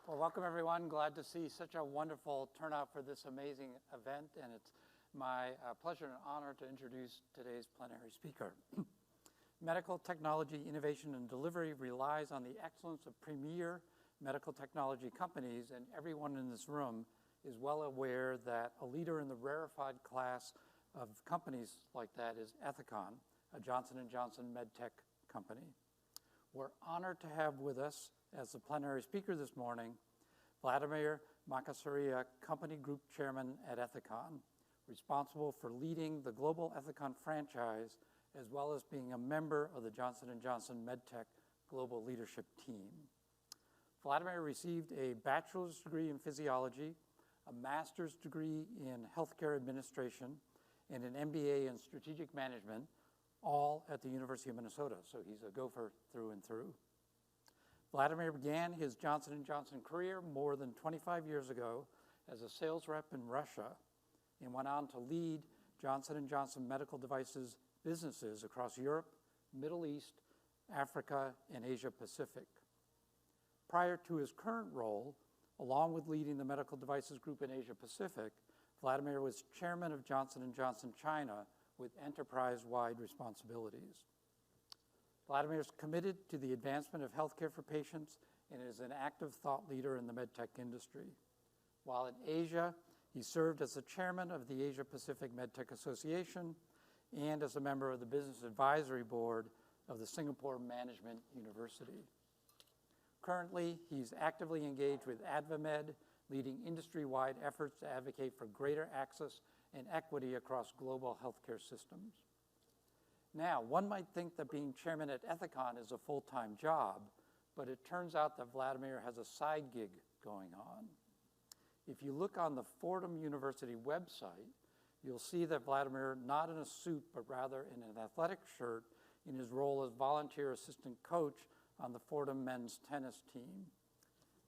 Well, welcome everyone. Glad to see such a wonderful turnout for this amazing event, and it's my pleasure and honor to introduce today's plenary speaker. Medical technology innovation and delivery relies on the excellence of premier medical technology companies, and everyone in this room is well aware that a leader in the rarefied class of companies like that is Ethicon, a Johnson Johnson Medtech company. We're honored to have with us as the plenary speaker this morning, Vladimir Makatsaria, Company Group Chairman at Ethicon, responsible for leading the global Ethicon franchise, as well as being a member of the Johnson Johnson Medtech Global Leadership Team. Vladimir received a bachelor's degree in physiology, a master's degree in healthcare administration, and an MBA in strategic management, all at the University of Minnesota, so he's a gopher through and through. Vladimir began his Johnson Johnson career more than 25 years ago as a sales rep in Russia and went on to lead Johnson Johnson Medical Devices businesses across Europe, Middle East, Africa, and Asia Pacific. Prior to his current role, along with leading the Medical Devices Group in Asia Pacific, Vladimir was chairman of Johnson Johnson China with enterprise-wide responsibilities. Vladimir is committed to the advancement of healthcare for patients and is an active thought leader in the medtech industry. While in Asia, he served as the chairman of the Asia Pacific Medtech Association and as a member of the Business Advisory Board of the Singapore Management University. Currently, he's actively engaged with AdvaMed, leading industry-wide efforts to advocate for greater access and equity across global healthcare systems. Now, one might think that being chairman at Ethicon is a full-time job, but it turns out that Vladimir has a side gig going on. If you look on the Fordham University website, you'll see that Vladimir, not in a suit, but rather in an athletic shirt, in his role as volunteer assistant coach on the Fordham men's tennis team.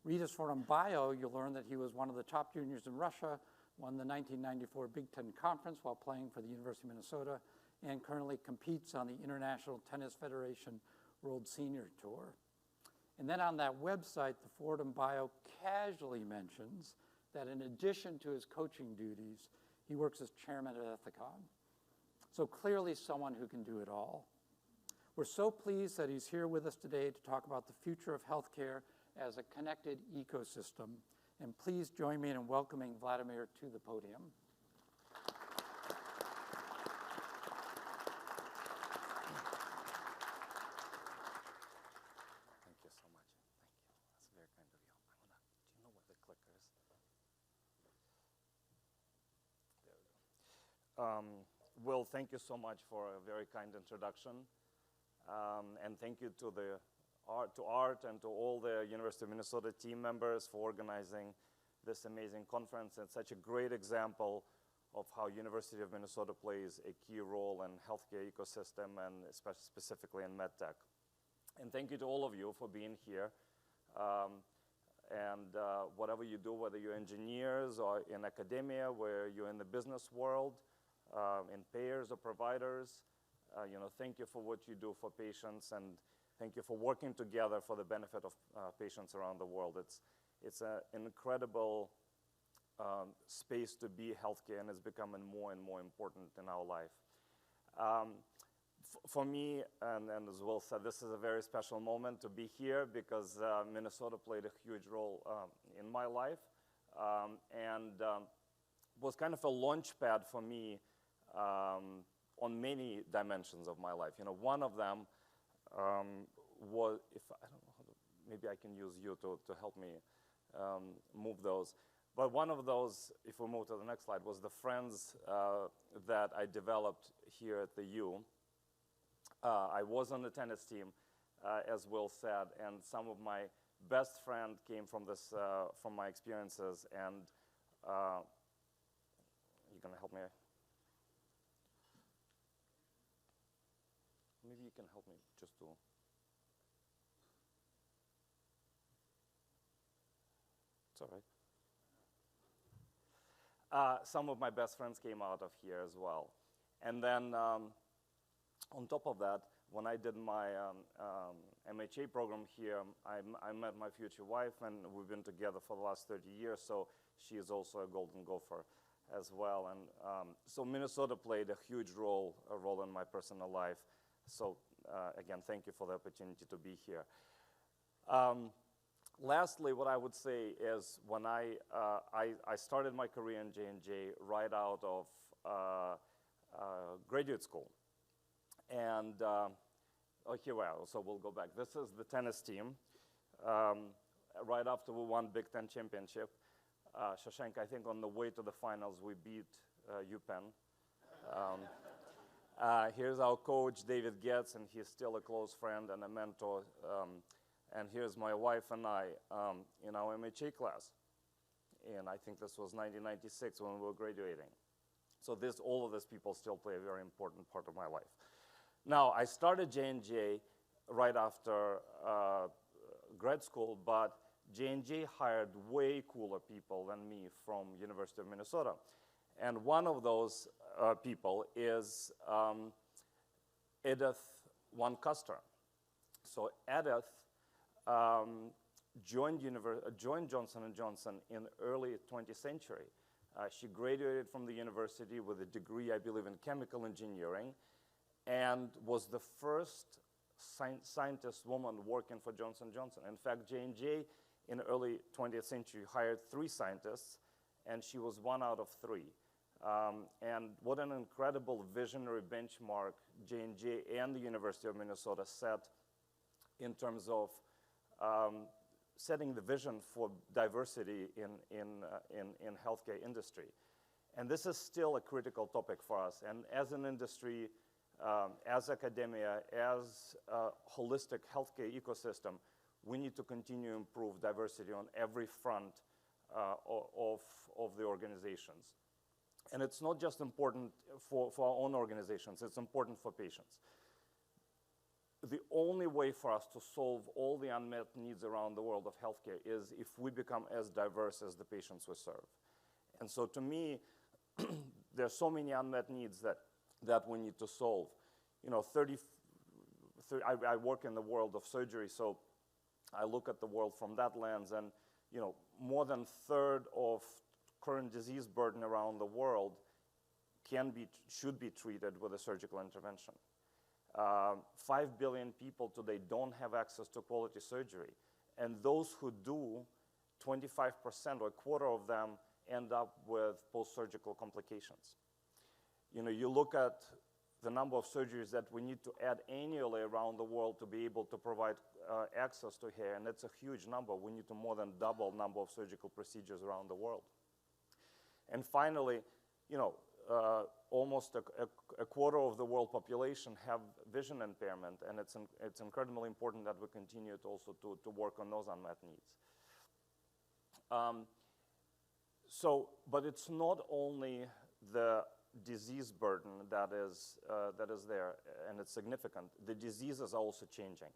Read his Fordham bio, you'll learn that he was one of the top juniors in Russia, won the 1994 Big Ten Conference while playing for the University of Minnesota, and currently competes on the International Tennis Federation World Senior Tour. And then on that website, the Fordham bio casually mentions that in addition to his coaching duties, he works as chairman at Ethicon. So clearly someone who can do it all. We're so pleased that he's here with us today to talk about the future of healthcare as a connected ecosystem. And please join me in welcoming Vladimir to the podium. Thank you so much. Thank you. That's very kind of you. Do you know where the clicker is? There we go. Will, thank you so much for a very kind introduction. And thank you to Art and to all the University of Minnesota team members for organizing this amazing conference. It's such a great example of how University of Minnesota plays a key role in healthcare ecosystem and especially specifically in medtech. And thank you to all of you for being here. Whatever you do, whether you're engineers or in academia, where you're in the business world, in payers or providers, thank you for what you do for patients, and thank you for working together for the benefit of patients around the world. It's an incredible space to be healthcare, and it's becoming more and more important in our life. For me, and as Will said, this is a very special moment to be here because Minnesota played a huge role in my life and was kind of a launch pad for me on many dimensions of my life. One of them was, I don't know how to, maybe I can use you to help me move those. But one of those, if we move to the next slide, was the friends that I developed here at the U. I was on the tennis team, as Will said, and some of my best friends came from my experiences. And you're gonna help me? Maybe you can help me just to. It's all right. Some of my best friends came out of here as well. And then on top of that, when I did my MHA program here. I met my future wife, and we've been together for the last 30 years, so she is also a Golden Gopher as well. And so Minnesota played a huge role in my personal life. So again, thank you for the opportunity to be here. Lastly, what I would say is when I started my career in J&J right out of graduate school. And here we are, so we'll go back. This is the tennis team. Right after we won Big Ten championship, Shashank, I think on the way to the finals, we beat UPenn. Here's our coach, David Getz, and he's still a close friend and a mentor. And here's my wife and I in our MHA class. And I think this was 1996 when we were graduating. So all of these people still play a very important part of my life. Now, I started J&J right after grad school, but J&J hired way cooler people than me from University of Minnesota. And one of those people is Edith Van Custer. So Edith joined Johnson Johnson in early 20th century. She graduated from the university with a degree, I believe, in chemical engineering, and was the first scientist woman working for Johnson Johnson. In fact, J&J in early 20th century hired 3 scientists, and she was 1 out of 3. And what an incredible visionary benchmark J&J and the University of Minnesota set in terms of setting the vision for diversity in healthcare industry. And this is still a critical topic for us. And as an industry, as academia, as a holistic healthcare ecosystem, we need to continue to improve diversity on every front of the organizations. And it's not just important for our own organizations, it's important for patients. The only way for us to solve all the unmet needs around the world of healthcare is if we become as diverse as the patients we serve. And so to me, there are so many unmet needs that we need to solve. You know, I work in the world of surgery, so I look at the world from that lens, and you know, more than a third of current disease burden around the world should be treated with a surgical intervention. 5 billion people today don't have access to quality surgery, and those who do, 25% or a quarter of them end up with post-surgical complications. You know, you look at the number of surgeries that we need to add annually around the world to be able to provide access to hair, and it's a huge number. We need to more than double the number of surgical procedures around the world. And finally, you know, almost a quarter of the world population have vision impairment, and it's incredibly important that we continue to also to work on those unmet needs. But it's not only the disease burden that is there, and it's significant. The diseases are also changing.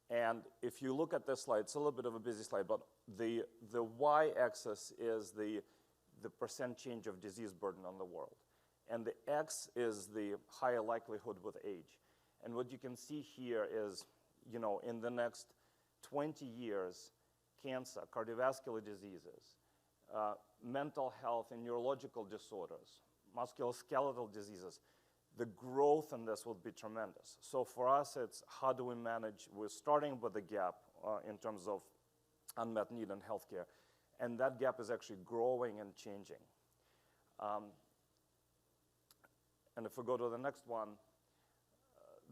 And if you look at this slide, it's a little bit of a busy slide, but the y-axis is the percent change of disease burden on the world. And the X is the higher likelihood with age. And what you can see here is, you know, in the next 20 years, cancer, cardiovascular diseases, mental health and neurological disorders, musculoskeletal diseases, the growth in this will be tremendous. So for us, it's how do we manage, we're starting with a gap in terms of unmet need in healthcare. And that gap is actually growing and changing. And if we go to the next one,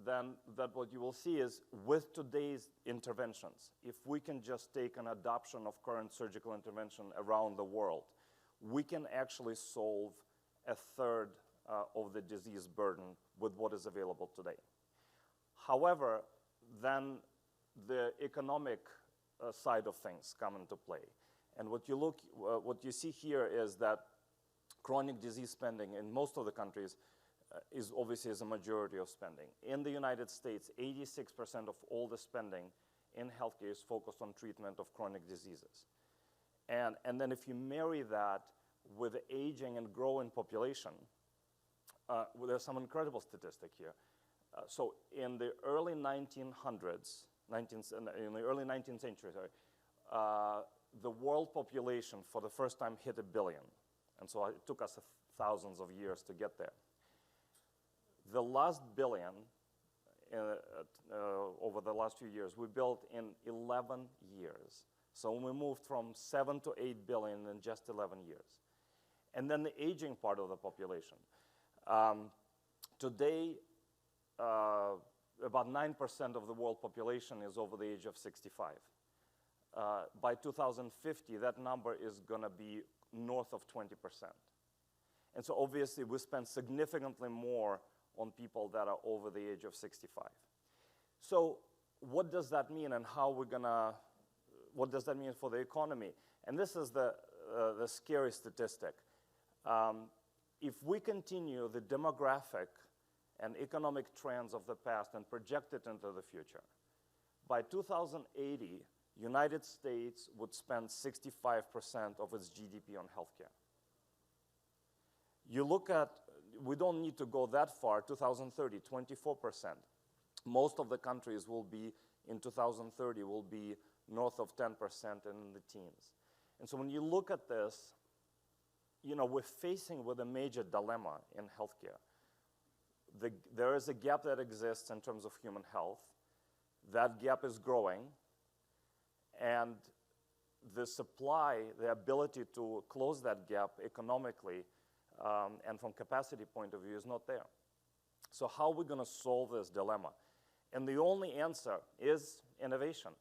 then what you will see is with today's interventions, if we can just take an adoption of current surgical intervention around the world, we can actually solve a third of the disease burden with what is available today. However, then the economic side of things come into play. And what you see here is that chronic disease spending in most of the countries is obviously a majority of spending. In the United States, 86% of all the spending in healthcare is focused on treatment of chronic diseases. And then if you marry that with the aging and growing population, there's some incredible statistic here. So in the early 1900s, in the early 19th century, the world population for the first time hit 1 billion. And so it took us thousands of years to get there. The last billion, over the last few years, we built in 11 years. So we moved from 7 to 8 billion in just 11 years. And then the aging part of the population. Today, about 9% of the world population is over the age of 65. By 2050, that number is going to be north of 20%. And so obviously, we spend significantly more on people that are over the age of 65. So what does that mean, and what does that mean for the economy? And this is the scary statistic. If we continue the demographic and economic trends of the past and project it into the future, by 2080, United States would spend 65% of its GDP on healthcare. You look at, we don't need to go that far, 2030, 24%. Most of the countries will be, in 2030, will be north of 10% and in the teens. And so when you look at this, we're facing with a major dilemma in healthcare. There is a gap that exists in terms of human health. That gap is growing. And the supply, the ability to close that gap economically and from capacity point of view is not there. So how are we going to solve this dilemma? And the only answer is innovation.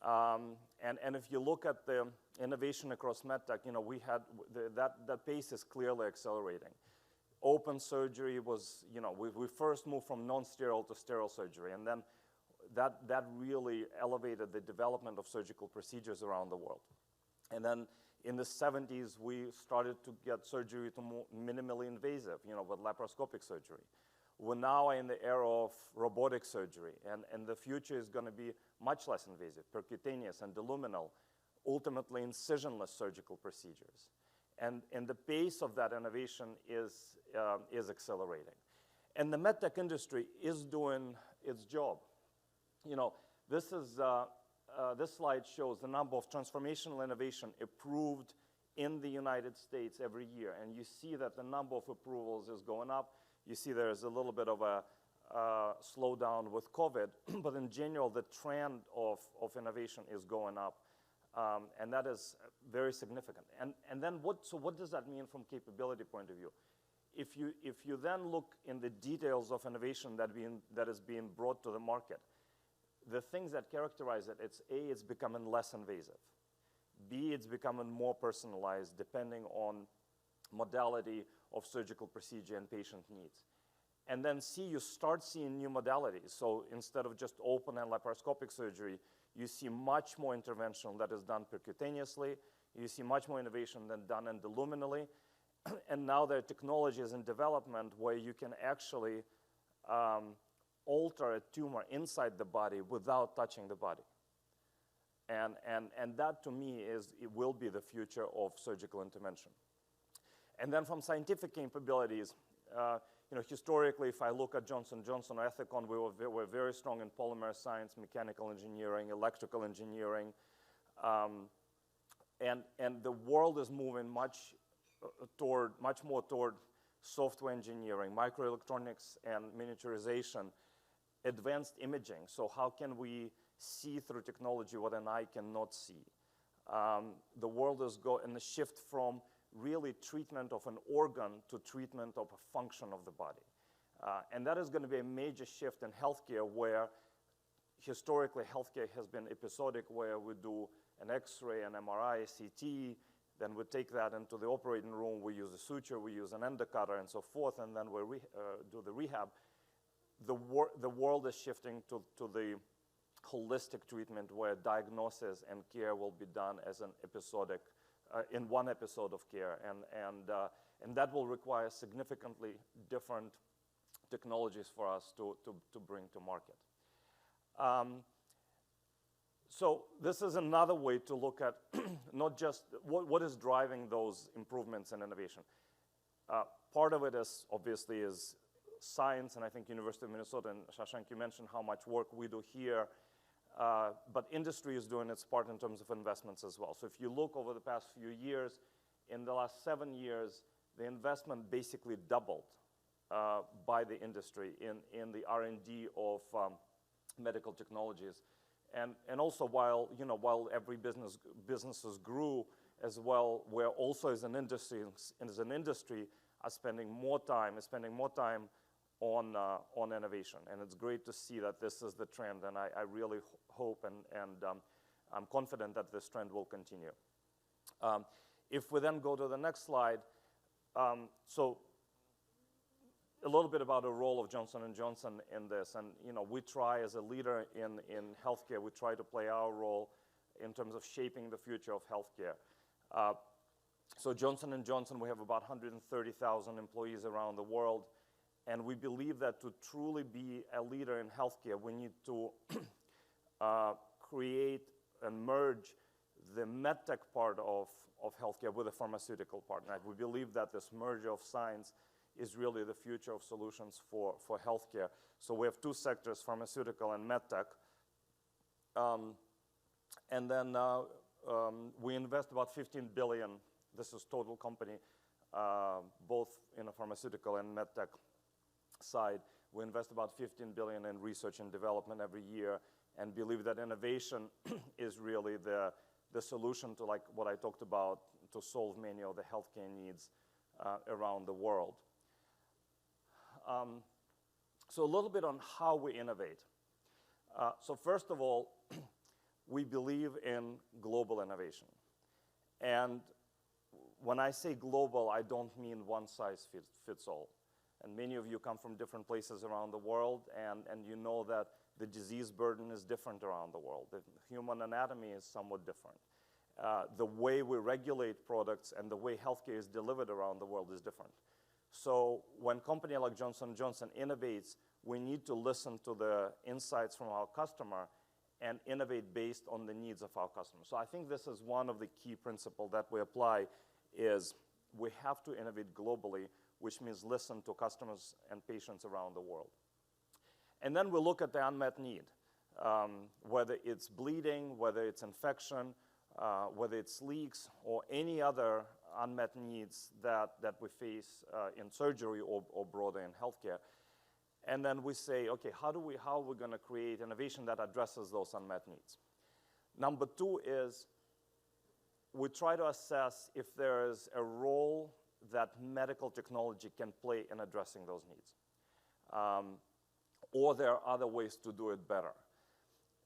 And if you look at the innovation across medtech, we had that pace is clearly accelerating. Open surgery was, we first moved from non-sterile to sterile surgery, and then that really elevated the development of surgical procedures around the world. And then in the 70s, we started to get surgery to more minimally invasive, with laparoscopic surgery. We're now in the era of robotic surgery, and the future is going to be much less invasive, percutaneous and deluminal, ultimately incisionless surgical procedures. And the pace of that innovation is accelerating. And the medtech industry is doing its job. This slide shows the number of transformational innovation approved in the United States every year. And you see that the number of approvals is going up. You see there's a little bit of a slowdown with COVID, but in general, the trend of innovation is going up. And that is very significant. And then what does that mean from capability point of view? If you then look in the details of innovation that is being brought to the market, the things that characterize it, it's A, it's becoming less invasive. B, it's becoming more personalized depending on modality of surgical procedure and patient needs. And then C, you start seeing new modalities. So instead of just open and laparoscopic surgery, you see much more intervention that is done percutaneously. You see much more innovation than done endoluminally. And now there are technologies in development where you can actually alter a tumor inside the body without touching the body. And that, to me, it will be the future of surgical intervention. And then from scientific capabilities, historically, if I look at Johnson Johnson or Ethicon, we were very strong in polymer science, mechanical engineering, electrical engineering. And the world is moving much more toward software engineering, microelectronics and miniaturization, advanced imaging. So how can we see through technology what an eye cannot see? The world is in a shift from really treatment of an organ to treatment of a function of the body. And that is going to be a major shift in healthcare, where historically healthcare has been episodic, where we do an X-ray, an MRI, CT, then we take that into the operating room, we use a suture, we use an endocutter, and so forth, and then we do the rehab. The world is shifting to the holistic treatment, where diagnosis and care will be done as an episodic, in one episode of care, and that will require significantly different technologies for us to bring to market. So this is another way to look at not just what is driving those improvements in innovation. Part of it is obviously is science, and I think University of Minnesota, and Shashank, you mentioned how much work we do here. but industry is doing its part in terms of investments as well. So if you look over the past few years, in the last 7 years, the investment basically doubled by the industry in the R&D of medical technologies. And also while every businesses grew as well, we're also as an industry are spending more time on innovation. And it's great to see that this is the trend, and I really hope and I'm confident that this trend will continue. If we then go to the next slide, so a little bit about the role of Johnson & Johnson in this. And we try as a leader in healthcare, we try to play our role in terms of shaping the future of healthcare. So Johnson & Johnson, we have about 130,000 employees around the world. And we believe that to truly be a leader in healthcare, we need to create and merge the medtech part of healthcare with the pharmaceutical part. And we believe that this merger of science is really the future of solutions for healthcare. So we have two sectors, pharmaceutical and medtech. And then we invest about $15 billion. This is total company, both in a pharmaceutical and medtech side. We invest about $15 billion in research and development every year, and believe that innovation is really the solution to, like what I talked about, to solve many of the healthcare needs around the world. So a little bit on how we innovate. So first of all, we believe in global innovation. And when I say global, I don't mean one size fits all. And many of you come from different places around the world, and you know that the disease burden is different around the world. The human anatomy is somewhat different. The way we regulate products and the way healthcare is delivered around the world is different. So when a company like Johnson & Johnson innovates, we need to listen to the insights from our customer and innovate based on the needs of our customers. So I think this is one of the key principles that we apply is we have to innovate globally, which means listen to customers and patients around the world. And then we look at the unmet need, whether it's bleeding, whether it's infection, whether it's leaks, or any other unmet needs that we face in surgery or broader in healthcare. And then we say, okay, how are we going to create innovation that addresses those unmet needs? Number two is we try to assess if there is a role that medical technology can play in addressing those needs. Or there are other ways to do it better.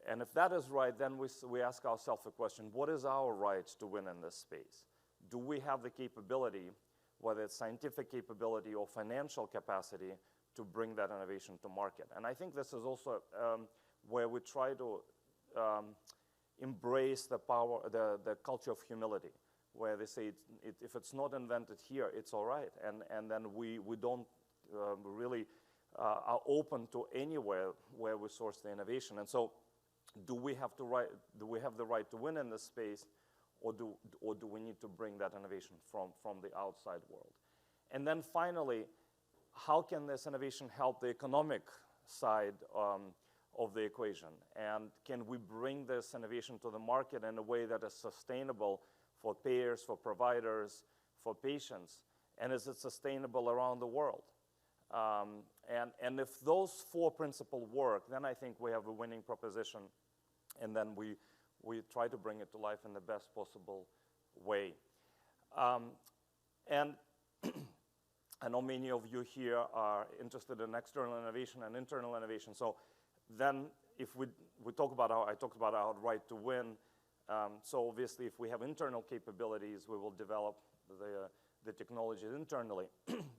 And if that is right, then we ask ourselves a question, what is our right to win in this space? Do we have the capability, whether it's scientific capability or financial capacity, to bring that innovation to market? And I think this is also where we try to embrace the power, the culture of humility, where they say if it's not invented here, it's all right. And then we don't really are open to anywhere where we source the innovation. And so do we have the right to win in this space, or do we need to bring that innovation from the outside world? And then finally, how can this innovation help the economic side of the equation? And can we bring this innovation to the market in a way that is sustainable for payers, for providers, for patients? And is it sustainable around the world? And if those four principles work, then I think we have a winning proposition, and then we try to bring it to life in the best possible way. And I know many of you here are interested in external innovation and internal innovation. So then if we talk about I talked about our right to win. So obviously if we have internal capabilities, we will develop the technology internally.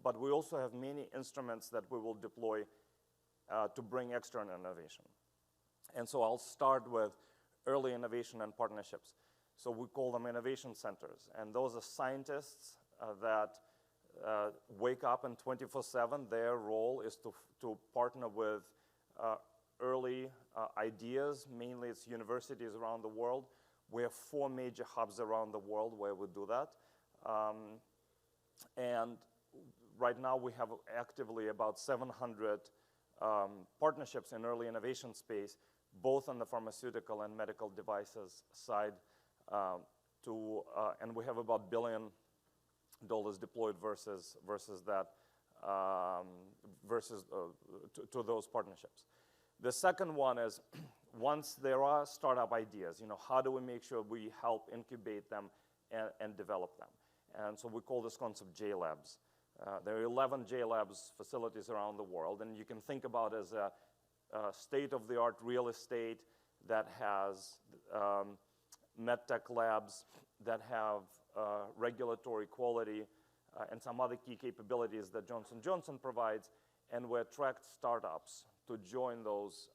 But we also have many instruments that we will deploy to bring external innovation. And so I'll start with early innovation and partnerships. So we call them innovation centers. And those are scientists that wake up and 24/7. Their role is to partner with early ideas. Mainly it's universities around the world. We have 4 major hubs around the world where we do that. And right now we have actively about 700 partnerships in early innovation space both on the pharmaceutical and medical devices side, and we have about $1 billion deployed versus that, to those partnerships. The second one is, once there are startup ideas, how do we make sure we help incubate them and develop them? And so we call this concept J-Labs. There are 11 J-Labs facilities around the world, and you can think about it as a state-of-the-art real estate that has medtech labs, that have regulatory quality, and some other key capabilities that Johnson Johnson provides, and we attract startups to join those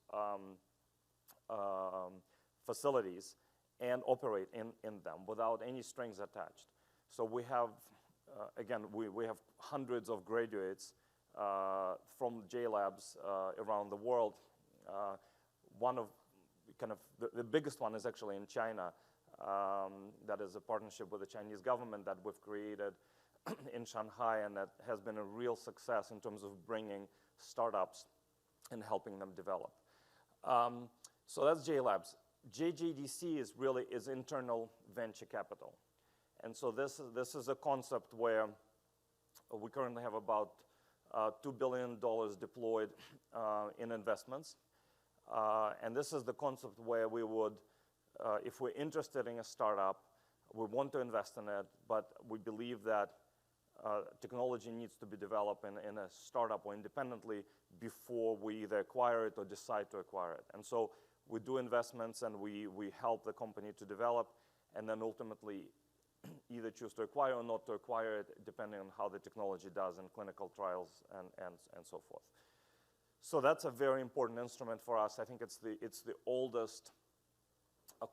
facilities and operate in them without any strings attached. So we have, again, we have hundreds of graduates from J-Labs around the world. One of the biggest one is actually in China. That is a partnership with the Chinese government that we've created in Shanghai, and that has been a real success in terms of bringing startups and helping them develop. So that's J-Labs. JJDC is internal venture capital. And so this is a concept where we currently have about $2 billion deployed in investments. And this is the concept where we would, if we're interested in a startup, we want to invest in it, but we believe that technology needs to be developed in a startup or independently before we either acquire it or decide to acquire it. And so we do investments and we help the company to develop, and then ultimately either choose to acquire or not to acquire it, depending on how the technology does in clinical trials and so forth. So that's a very important instrument for us. I think it's the oldest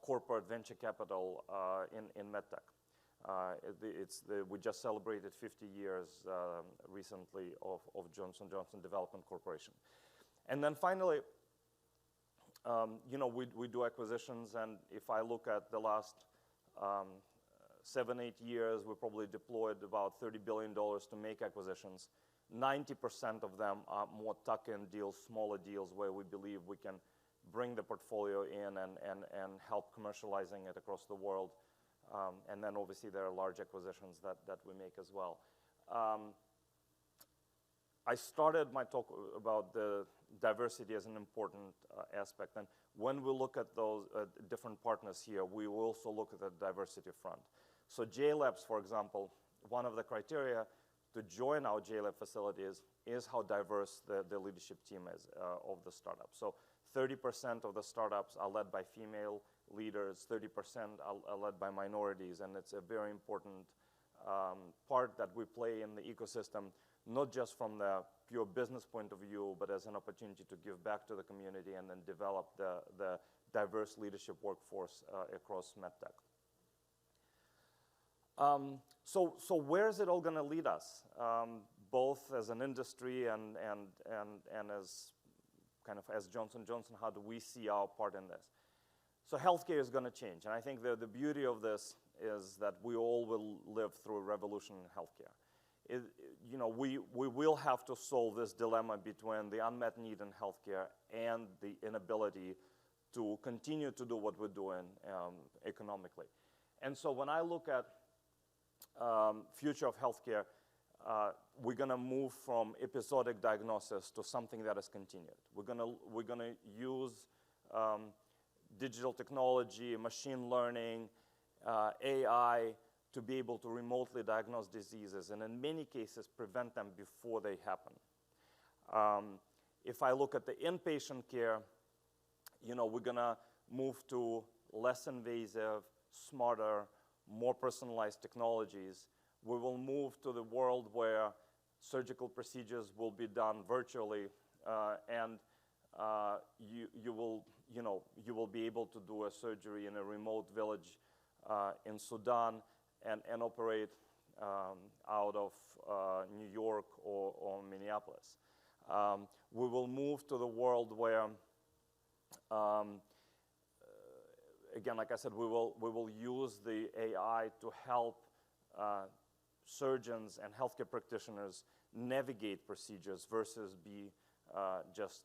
corporate venture capital in medtech. We just celebrated 50 years recently of Johnson Johnson Development Corporation. And then finally, we do acquisitions, and if I look at the last 7-8 years, we probably deployed about $30 billion to make acquisitions. 90% of them are more tuck-in deals, smaller deals, where we believe we can bring the portfolio in and help commercializing it across the world. And then obviously there are large acquisitions that we make as well. I started my talk about the diversity as an important aspect. And when we look at those different partners here, we will also look at the diversity front. So J-Labs, for example, one of the criteria to join our J-Lab facilities is how diverse the leadership team is of the startup. So 30% of the startups are led by female leaders, 30% are led by minorities, and it's a very important part that we play in the ecosystem, not just from the pure business point of view, but as an opportunity to give back to the community and then develop the diverse leadership workforce across medtech. So where is it all going to lead us, both as an industry and as kind of as Johnson Johnson? How do we see our part in this? So healthcare is going to change, and I think the beauty of this is that we all will live through a revolution in healthcare. We will have to solve this dilemma between the unmet need in healthcare and the inability to continue to do what we're doing economically. And so when I look at future of healthcare, we're going to move from episodic diagnosis to something that is continued. We're going to use digital technology, machine learning, AI to be able to remotely diagnose diseases, and in many cases prevent them before they happen. If I look at the inpatient care, we're going to move to less invasive, smarter, more personalized technologies. We will move to the world where surgical procedures will be done virtually, and you will be able to do a surgery in a remote village in Sudan and operate out of New York or Minneapolis. We will move to the world where, again, like I said, we will use the AI to help surgeons and healthcare practitioners navigate procedures versus be just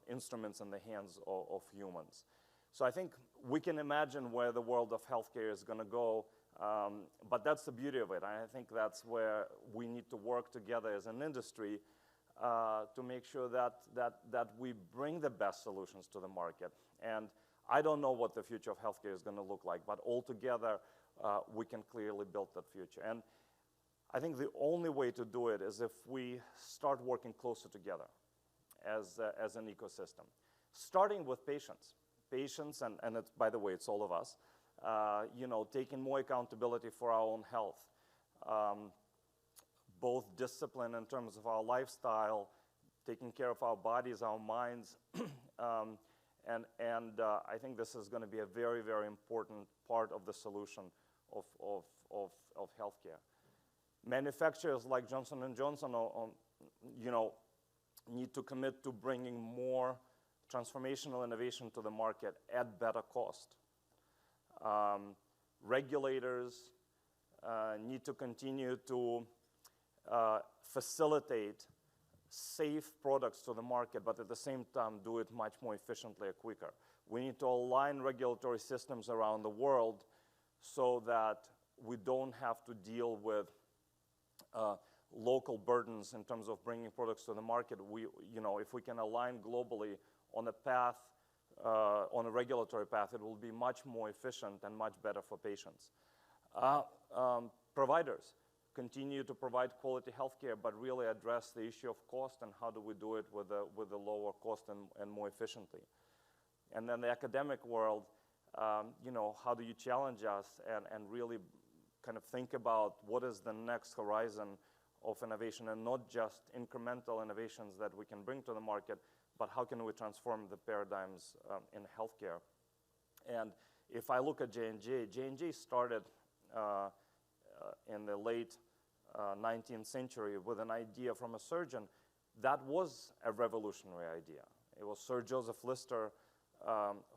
instruments in the hands of humans. So I think we can imagine where the world of healthcare is going to go, but that's the beauty of it. I think that's where we need to work together as an industry to make sure that we bring the best solutions to the market. And I don't know what the future of healthcare is going to look like, but altogether, we can clearly build that future. And I think the only way to do it is if we start working closer together as an ecosystem, starting with patients. Patients, and it's, by the way, it's all of us, taking more accountability for our own health, both discipline in terms of our lifestyle, taking care of our bodies, our minds, and I think this is going to be a very, very important part of the solution of healthcare. Manufacturers like Johnson Johnson, need to commit to bringing more transformational innovation to the market at better cost. Regulators need to continue to facilitate safe products to the market, but at the same time do it much more efficiently and quicker. We need to align regulatory systems around the world so that we don't have to deal with local burdens in terms of bringing products to the market. If we can align globally on a path, on a regulatory path, it will be much more efficient and much better for patients. Providers continue to provide quality healthcare, but really address the issue of cost and how do we do it with a lower cost and more efficiently. And then the academic world, how do you challenge us and really kind of think about what is the next horizon of innovation, and not just incremental innovations that we can bring to the market, but how can we transform the paradigms in healthcare. And if I look at J&J started in the late 19th century with an idea from a surgeon that was a revolutionary idea. It was Sir Joseph Lister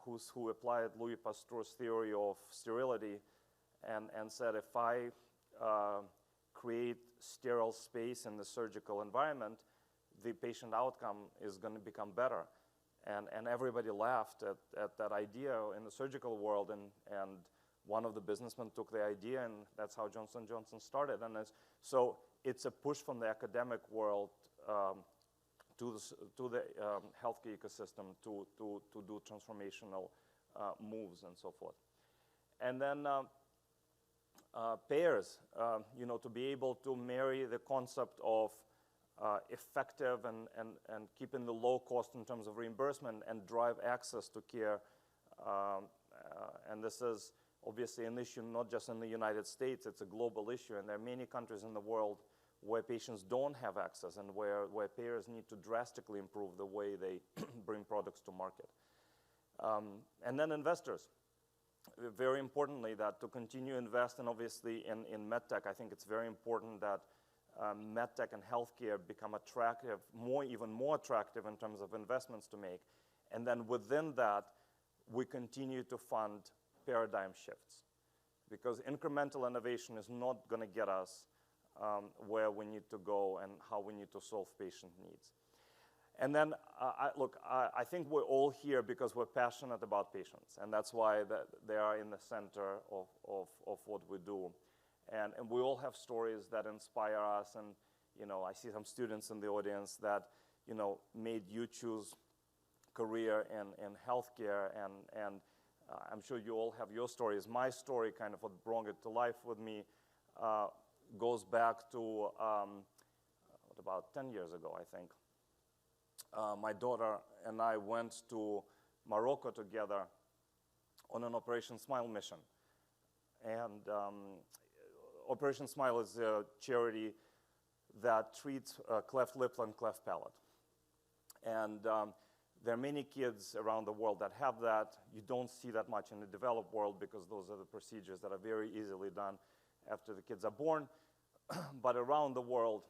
who applied Louis Pasteur's theory of sterility and said, if I create sterile space in the surgical environment, the patient outcome is going to become better. And everybody laughed at that idea in the surgical world, and one of the businessmen took the idea, and that's how Johnson Johnson started. And so it's a push from the academic world to the healthcare ecosystem to do transformational moves and so forth. And then payers, to be able to marry the concept of effective and keeping the low cost in terms of reimbursement and drive access to care. And this is obviously an issue not just in the United States, it's a global issue, and there are many countries in the world where patients don't have access and where payers need to drastically improve the way they bring products to market. And then investors. Very importantly, that to continue investing obviously in medtech, I think it's very important that medtech and healthcare become attractive, even more attractive in terms of investments to make. And then within that, we continue to fund paradigm shifts, because incremental innovation is not going to get us where we need to go and how we need to solve patient needs. And then, I think we're all here because we're passionate about patients, and that's why they are in the center of what we do. And we all have stories that inspire us, and I see some students in the audience that made you choose career in healthcare, and I'm sure you all have your stories. My story, kind of what brought it to life with me, goes back to about 10 years ago, I think. My daughter and I went to Morocco together on an Operation Smile mission. And Operation Smile is a charity that treats cleft lip and cleft palate. And there are many kids around the world that have that. You don't see that much in the developed world because those are the procedures that are very easily done after the kids are born. But around the world,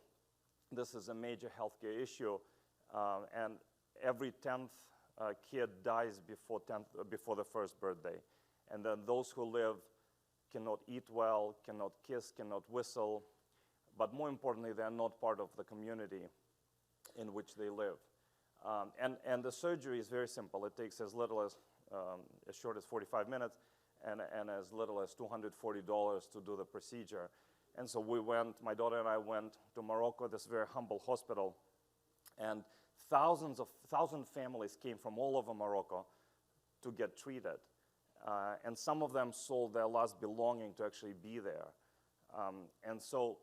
this is a major healthcare issue. And every 10th kid dies before the first birthday. And then those who live cannot eat well, cannot kiss, cannot whistle, but more importantly, they're not part of the community in which they live. And the surgery is very simple. It takes as little as short as 45 minutes and as little as $240 to do the procedure. And so we went, my daughter and I went to Morocco, this very humble hospital, and thousands families came from all over Morocco to get treated. And some of them sold their last belonging to actually be there. And so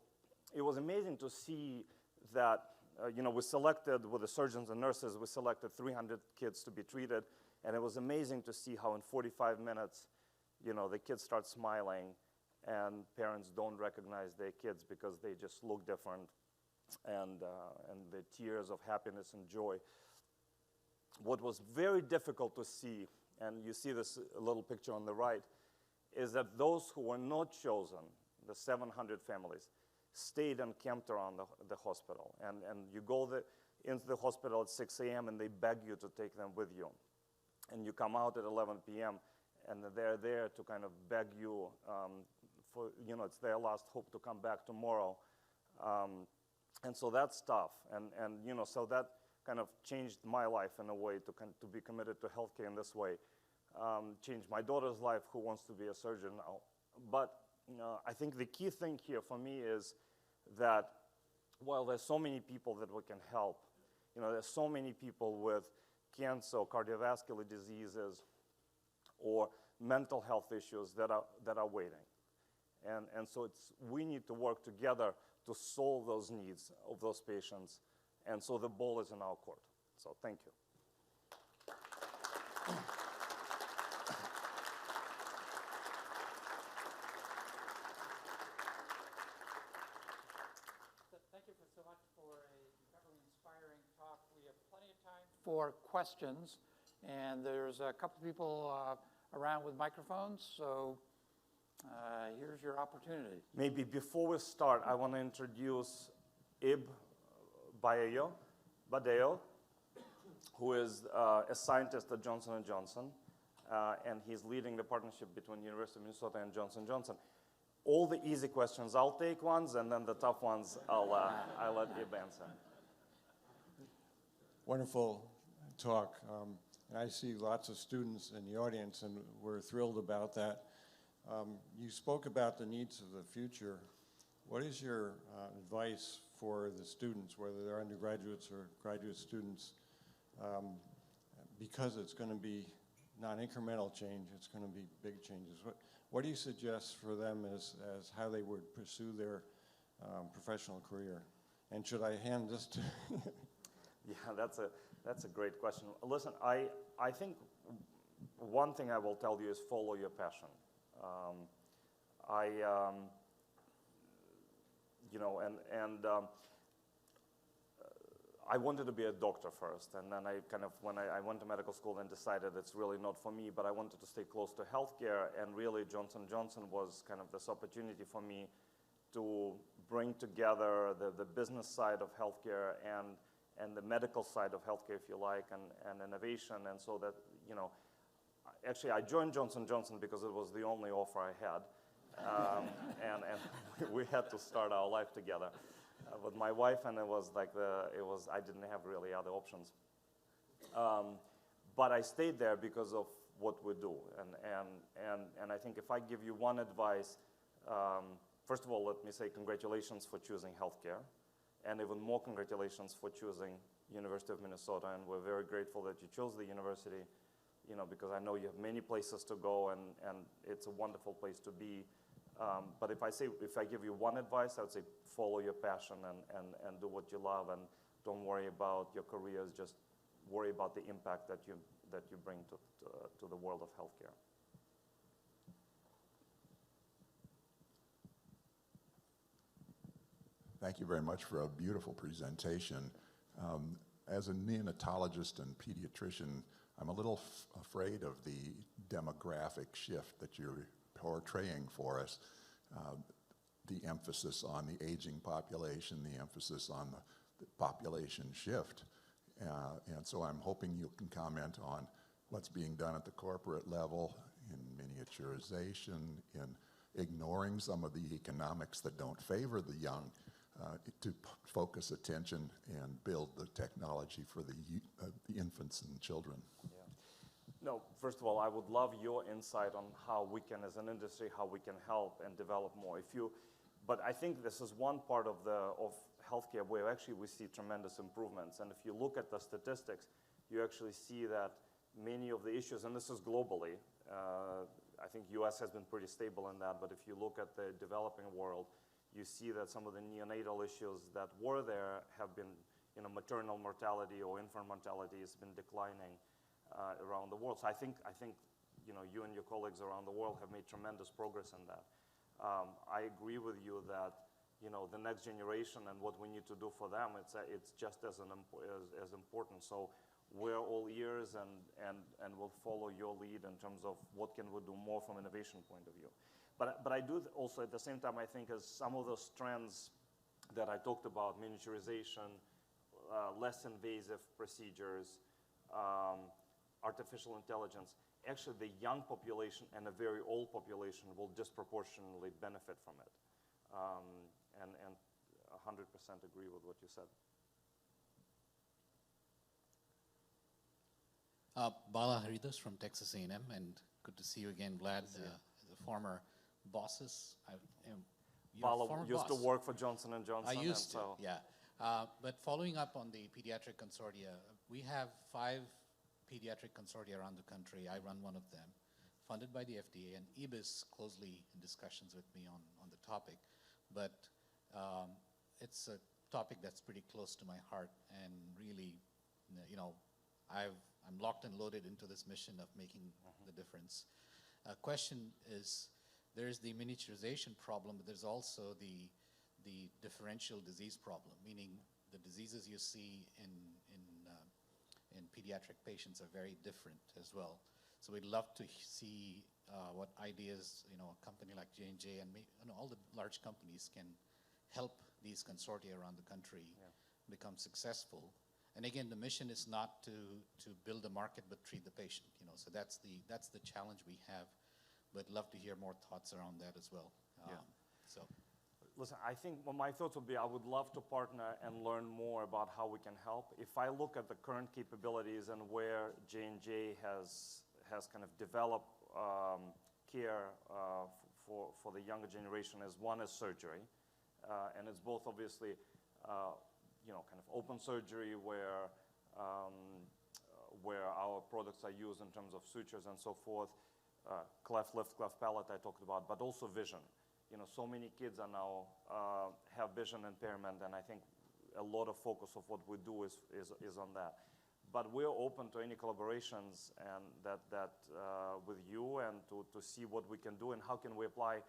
it was amazing to see that, we selected, with the surgeons and nurses, we selected 300 kids to be treated. And it was amazing to see how in 45 minutes, the kids start smiling and parents don't recognize their kids because they just look different, and the tears of happiness and joy. What was very difficult to see, and you see this little picture on the right, is that those who were not chosen, the 700 families, stayed and camped around the hospital. And you go into the hospital at 6 a.m. and they beg you to take them with you. And you come out at 11 p.m. and they're there to kind of beg you for, it's their last hope to come back tomorrow. And so that's tough. And so that kind of changed my life in a way to be committed to healthcare in this way. Changed my daughter's life, who wants to be a surgeon now. But I think the key thing here for me is that while there's so many people that we can help, there's so many people with cancer, or cardiovascular diseases, or mental health issues that are waiting. And so we need to work together to solve those needs of those patients. And so the ball is in our court. So thank you. Thank you so much for a incredibly inspiring talk. We have plenty of time for questions, and there's a couple people around with microphones, so here's your opportunity. Maybe before we start, I want to introduce Ib Badeo, who is a scientist at Johnson Johnson, and he's leading the partnership between University of Minnesota and Johnson Johnson. All the easy questions I'll take ones, and then the tough ones I'll let Ib answer. Wonderful talk. And I see lots of students in the audience, and we're thrilled about that. You spoke about the needs of the future. What is your advice for the students, whether they're undergraduates or graduate students, because it's going to be not incremental change, it's going to be big changes. What do you suggest for them as how they would pursue their professional career? And should I hand this to Yeah, that's a great question. Listen, I think one thing I will tell you is follow your passion. I wanted to be a doctor first, and then when I went to medical school and decided it's really not for me, but I wanted to stay close to healthcare, and really Johnson Johnson was kind of this opportunity for me to bring together the business side of healthcare and the medical side of healthcare, if you like, and innovation. And so that, actually I joined Johnson Johnson because it was the only offer I had. And we had to start our life together with my wife, and it was I didn't have really other options. But I stayed there because of what we do. And I think if I give you one advice, first of all, let me say congratulations for choosing healthcare. And even more congratulations for choosing University of Minnesota, and we're very grateful that you chose the university, because I know you have many places to go, and it's a wonderful place to be. But if I give you one advice, I would say follow your passion and do what you love, and don't worry about your careers, just worry about the impact that you bring to the world of healthcare. Thank you very much for a beautiful presentation. As a neonatologist and pediatrician, I'm a little afraid of the demographic shift that you're portraying for us. The emphasis on the aging population, the emphasis on the population shift. And so I'm hoping you can comment on what's being done at the corporate level in miniaturization, in ignoring some of the economics that don't favor the young, focus attention and build the technology for the infants and children. Yeah. No, first of all, I would love your insight on how we can, as an industry, how we can help and develop more. But I think this is one part of healthcare where actually we see tremendous improvements. And if you look at the statistics, you actually see that many of the issues, and this is globally, I think US has been pretty stable in that, but if you look at the developing world, you see that some of the neonatal issues that were there have been, maternal mortality or infant mortality has been declining around the world. So I think you and your colleagues around the world have made tremendous progress in that. I agree with you that the next generation and what we need to do for them, it's just as important. So we're all ears and will follow your lead in terms of what can we do more from innovation point of view. But I do also at the same time, I think, as some of those trends that I talked about, miniaturization, less invasive procedures, artificial intelligence, actually the young population and a very old population will disproportionately benefit from it. And 100% agree with what you said. Bala Haridas from Texas A&M, and good to see you again, Vlad, the former bosses. Bala used to work for Johnson Johnson. I used to, yeah. But following up on the pediatric consortia, we have 5 pediatric consortia around the country. I run one of them, funded by the FDA, and EBIS closely in discussions with me on the topic. But it's a topic that's pretty close to my heart, and really, I'm locked and loaded into this mission of making the difference. Question is, there's the miniaturization problem, but there's also the differential disease problem, meaning the diseases you see in pediatric patients are very different as well. So we'd love to see what ideas a company like J&J and all the large companies can help these consortia around the country become successful. And again, the mission is not to build a market, but treat the patient. So that's the challenge we have. But love to hear more thoughts around that as well. Listen, I think my thoughts would be I would love to partner and learn more about how we can help. If I look at the current capabilities and where J&J has kind of developed care for the younger generation, one is surgery, and it's both obviously kind of open surgery where our products are used in terms of sutures and so forth, cleft lip, cleft palate I talked about, but also vision. So many kids are now have vision impairment, and I think a lot of focus of what we do is on that. But we're open to any collaborations and that with you and to see what we can do and how can we apply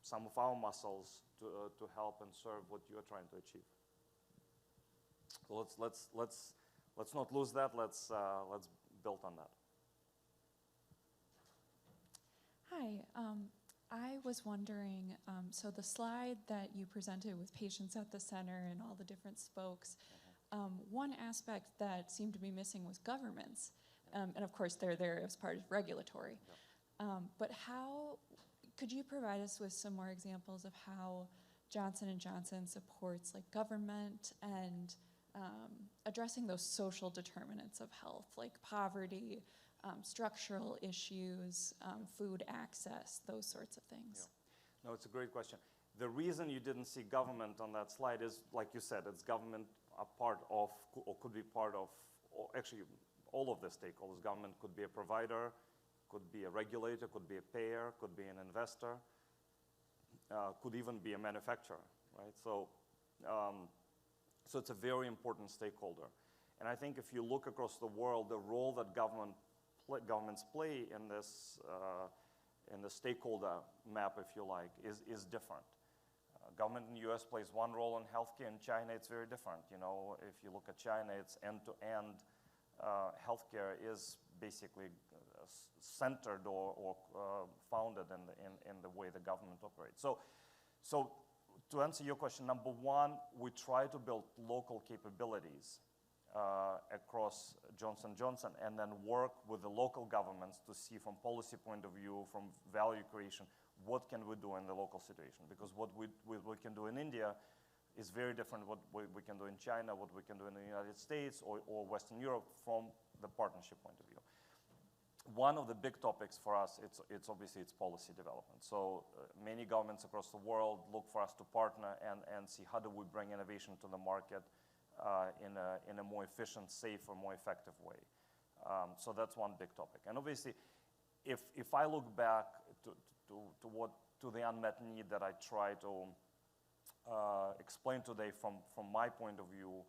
some of our muscles to help and serve what you're trying to achieve. So let's not lose that. Let's build on that. Hi, I was wondering, so the slide that you presented with patients at the center and all the different spokes, one aspect that seemed to be missing was governments. And of course, they're there as part of regulatory. But how, could you provide us with some more examples of how Johnson & Johnson supports like government and addressing those social determinants of health, like poverty, structural issues, food access, those sorts of things? Yeah. No, it's a great question. The reason you didn't see government on that slide is, like you said, it's government a part of, or could be part of, or actually all of the stakeholders. Government could be a provider, could be a regulator, could be a payer, could be an investor, could even be a manufacturer, right? So it's a very important stakeholder. And I think if you look across the world, the role that governments play in this stakeholder map, if you like, is different. Government in the US plays one role in healthcare. In China, it's very different. If you look at China, it's end-to-end. Healthcare is basically centered or founded in the way the government operates. So to answer your question, number one, we try to build local capabilities across Johnson & Johnson and then work with the local governments to see from policy point of view, from value creation, what can we do in the local situation? Because what we can do in India is very different what we can do in China, what we can do in the United States or Western Europe from the partnership point of view. One of the big topics for us, it's obviously policy development. So many governments across the world look for us to partner and see how do we bring innovation to the market in a more efficient, safer, more effective way. So that's one big topic. And obviously, if I look back to the unmet need that I try to explain today from my point of view,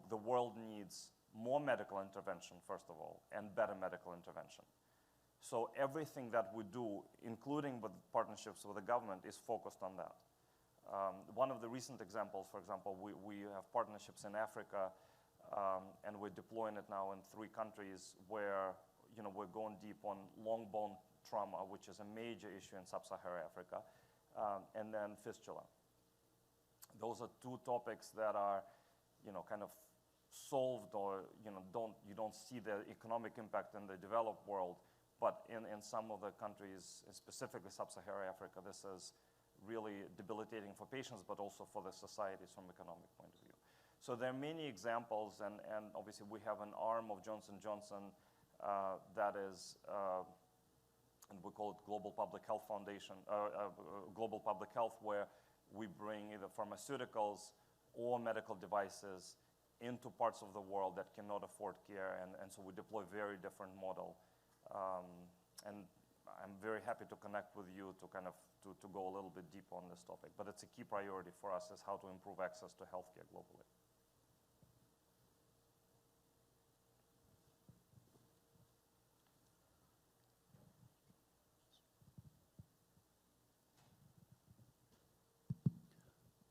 the world needs more medical intervention, first of all, and better medical intervention. So everything that we do, including with partnerships with the government, is focused on that. One of the recent examples, for example, we have partnerships in Africa, and we're deploying it now in 3 countries where we're going deep on long bone trauma, which is a major issue in sub-Saharan Africa, and then fistula. Those are 2 topics that are, kind of solved, or you don't see the economic impact in the developed world, but in some of the countries, specifically sub-Saharan Africa, this is really debilitating for patients, but also for the societies from economic point of view. So there are many examples, and obviously we have an arm of Johnson Johnson that is, and we call it Global Public Health Foundation, Global Public Health, where we bring either pharmaceuticals or medical devices into parts of the world that cannot afford care, and so we deploy very different model. And I'm very happy to connect with you to kind of to go a little bit deeper on this topic. But it's a key priority for us, is how to improve access to healthcare globally.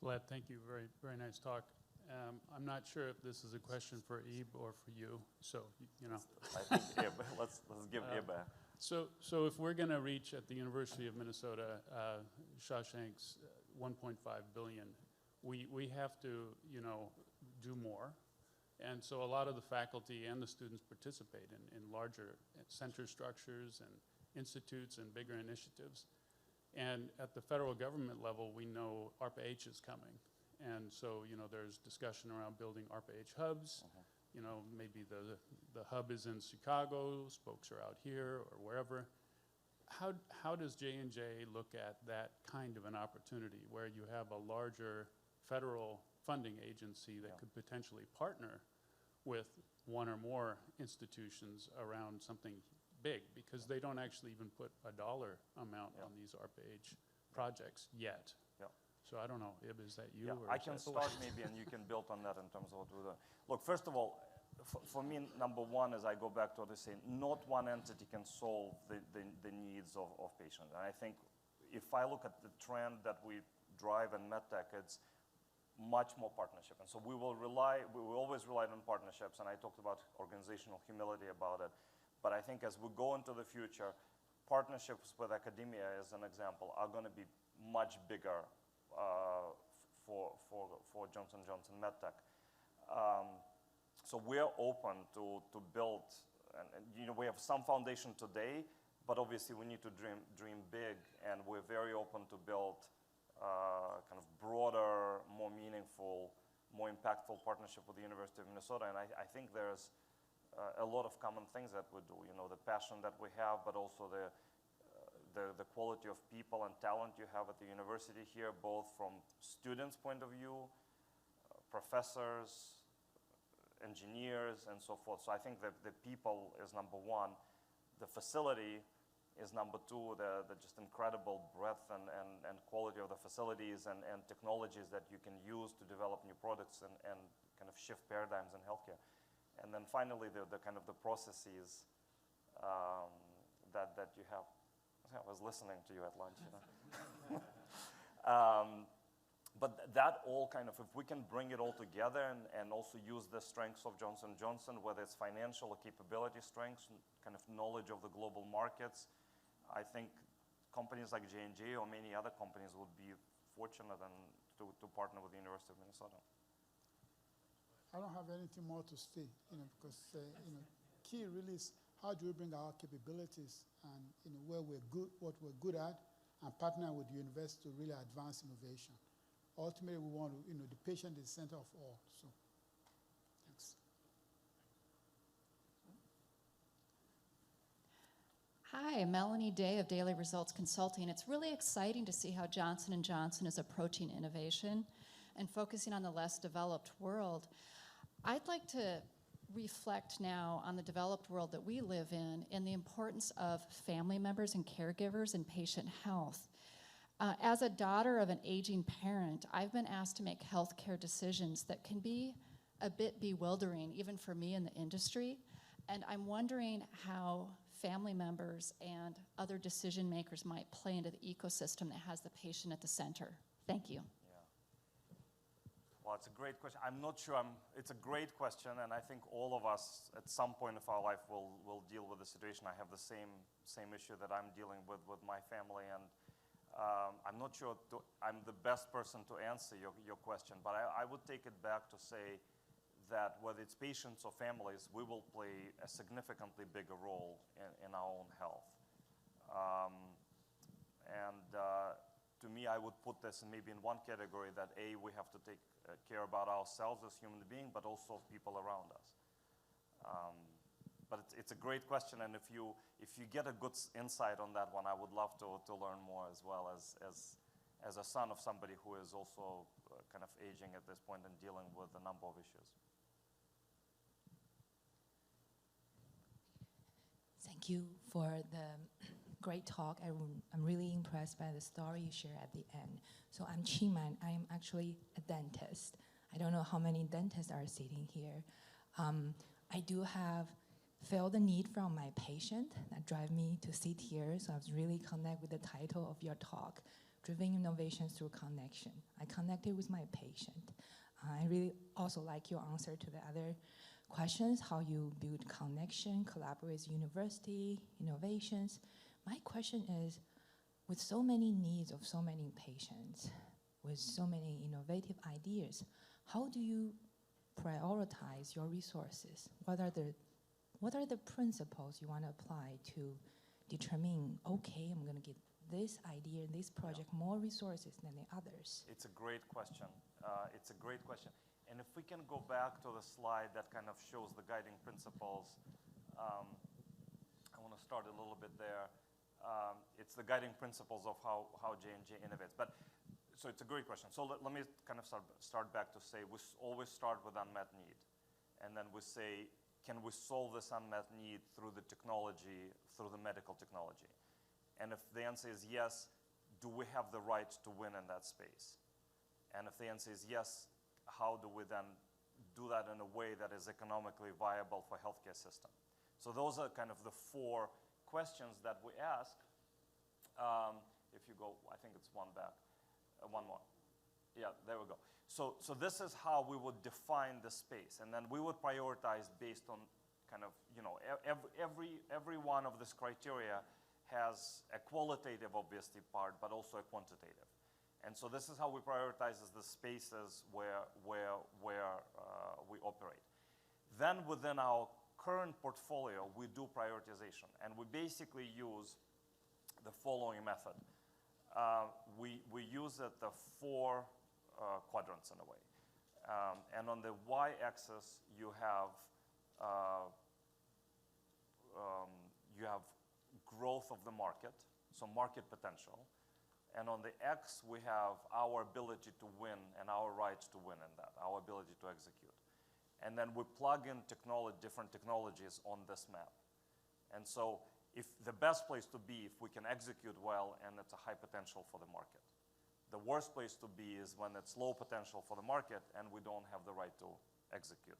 Vlad, thank you. Very, very nice talk. I'm not sure if this is a question for Ib or for you, so, I think Ib, let's give Ib a... So if we're going to reach at the University of Minnesota Shashank's 1.5 billion, we have to, do more. And so a lot of the faculty and the students participate in larger center structures and institutes and bigger initiatives. And at the federal government level, we know ARPA-H is coming. And so, there's discussion around building ARPA-H hubs. Maybe the hub is in Chicago, spokes are out here or wherever. How does J&J look at that kind of an opportunity where you have a larger federal funding agency that could potentially partner with one or more institutions around something big, because they don't actually even put a dollar amount on these ARPA-H projects yet. So I don't know, Ib, is that you? Or I can start maybe, and you can build on that in terms of what we're doing. Look, first of all, for me, number one is I go back to what I say, not one entity can solve the needs of patients. And I think if I look at the trend that we drive in MedTech, it's much more partnership. And so we will always rely on partnerships, and I talked about organizational humility about it. But I think as we go into the future, partnerships with academia, as an example, are going to be much bigger for Johnson Johnson Medtech. So we're open to build, and we have some foundation today, but obviously we need to dream big, and we're very open to build kind of broader, more meaningful, more impactful partnership with the University of Minnesota. And I think there's a lot of common things that we do, the passion that we have, but also the quality of people and talent you have at the university here, both from students' point of view, professors, engineers, and so forth. So I think that the people is number one. The facility is number two, the just incredible breadth and quality of the facilities and technologies that you can use to develop new products and kind of shift paradigms in healthcare. And then finally, the kind of the processes that you have. I was listening to you at lunch. But that all kind of, if we can bring it all together and also use the strengths of Johnson Johnson, whether it's financial or capability strengths, kind of knowledge of the global markets, I think companies like J&J or many other companies would be fortunate to partner with the University of Minnesota. I don't have anything more to say, because key really is how do we bring our capabilities and where we're good, what we're good at, and partner with the university to really advance innovation. ultimately we want to, the patient is center of all. So, thanks. Hi, Melanie Day of Daily Results Consulting. It's really exciting to see how Johnson & Johnson is approaching innovation and focusing on the less developed world. I'd like to reflect now on the developed world that we live in and the importance of family members and caregivers and patient health. As a daughter of an aging parent, I've been asked to make healthcare decisions that can be a bit bewildering, even for me in the industry. And I'm wondering how family members and other decision makers might play into the ecosystem that has the patient at the center. Thank you. Well, it's a great question. I'm not sure. It's a great question, and I think all of us at some point of our life will deal with the situation. I have the same issue that I'm dealing with my family, and I'm not sure I'm the best person to answer your question, but I would take it back to say that whether it's patients or families, we will play a significantly bigger role in our own health. To me, I would put this maybe in one category that we have to take care about ourselves as human beings, but also people around us. But it's a great question, and if you get a good insight on that one, I would love to learn more as well as a son of somebody who is also kind of aging at this point and dealing with a number of issues. Thank you for the great talk. I'm really impressed by the story you shared at the end. So I'm Chiman. I am actually a dentist. I don't know how many dentists are sitting here. I do feel the need from my patient that drive me to sit here. So I was really connect with the title of your talk, Driving Innovations Through Connection. I connected with my patient. I really also like your answer to the other questions, how you build connection, collaborate with university, innovations. My question is, with so many needs of so many patients, with so many innovative ideas, how do you prioritize your resources? What are the principles you want to apply to determine, okay, I'm going to give this idea, this project more resources than the others? It's a great question. And if we can go back to the slide that kind of shows the guiding principles, I want to start a little bit there. It's the guiding principles of how J&J innovates. So it's a great question. So let me kind of start back to say we always start with unmet need. And then we say, can we solve this unmet need through the technology, through the medical technology? And if the answer is yes, do we have the right to win in that space? And if the answer is yes, how do we then do that in a way that is economically viable for healthcare system? So those are kind of the four questions that we ask. If you go, I think it's one back, one more. Yeah, there we go. So this is how we would define the space, and then we would prioritize based on kind of, every one of this criteria has a qualitative, obviously, part, but also a quantitative. And so this is how we prioritize the spaces where we operate. Then within our current portfolio, we do prioritization, and we basically use the following method. We use the four quadrants in a way. And on the y-axis, you have growth of the market, so market potential. And on the X, we have our ability to win and our rights to win in that, our ability to execute. And then we plug in different technologies on this map. And so if the best place to be if we can execute well and it's a high potential for the market. The worst place to be is when it's low potential for the market and we don't have the right to execute.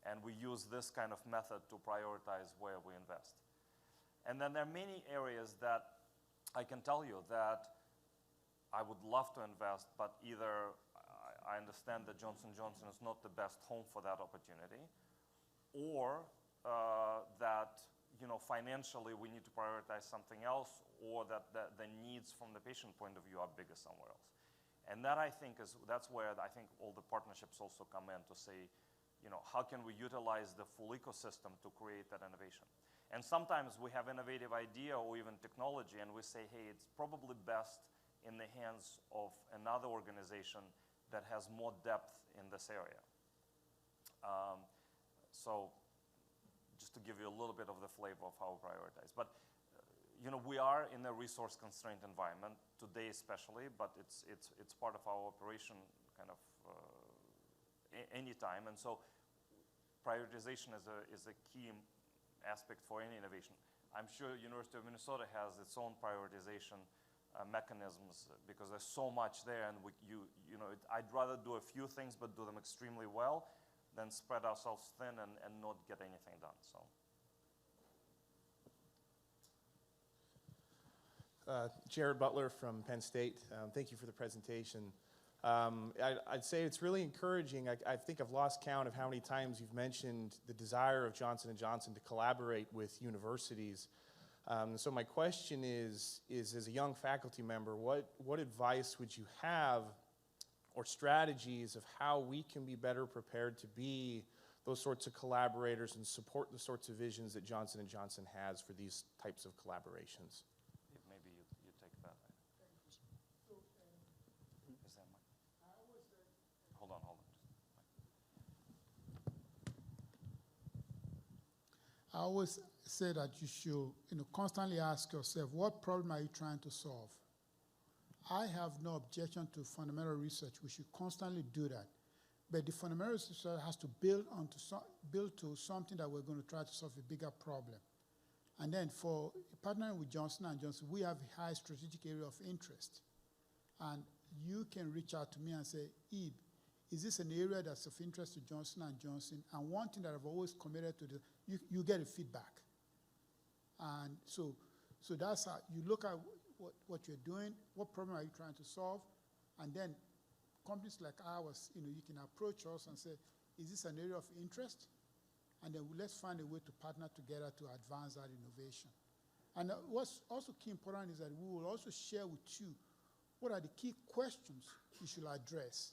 And we use this kind of method to prioritize where we invest. And then there are many areas that I can tell you that I would love to invest, but either I understand that Johnson Johnson is not the best home for that opportunity, or that financially we need to prioritize something else, or that the needs from the patient point of view are bigger somewhere else. And that that's where I think all the partnerships also come in to say, how can we utilize the full ecosystem to create that innovation? And sometimes we have innovative idea or even technology, and we say, hey, it's probably best in the hands of another organization that has more depth in this area. So just to give you a little bit of the flavor of how we prioritize. But we are in a resource-constrained environment today, especially. But it's part of our operation, kind of any time. And so prioritization is a key aspect for any innovation. I'm sure University of Minnesota has its own prioritization mechanisms because there's so much there, and I'd rather do a few things but do them extremely well than spread ourselves thin and not get anything done. So. Jared Butler from Penn State. Thank you for the presentation. I'd say it's really encouraging. I think I've lost count of how many times you've mentioned the desire of Johnson & Johnson to collaborate with universities. So my question is as a young faculty member, what advice would you have or strategies of how we can be better prepared to be those sorts of collaborators and support the sorts of visions that Johnson & Johnson has for these types of collaborations? Maybe you take that. Is that mine? Hold on. I always say that you should constantly ask yourself, what problem are you trying to solve? I have no objection to fundamental research. We should constantly do that. But the fundamental research has to build to something that we're going to try to solve a bigger problem. And then for partnering with Johnson & Johnson, we have a high strategic area of interest. And you can reach out to me and say, Ebe, is this an area that's of interest to Johnson & Johnson? And one thing that I've always committed to, you get a feedback. And so that's how you look at what you're doing, what problem are you trying to solve, and then companies like ours, you can approach us and say, is this an area of interest? And then let's find a way to partner together to advance that innovation. And what's also key important is that we will also share with you what are the key questions you should address.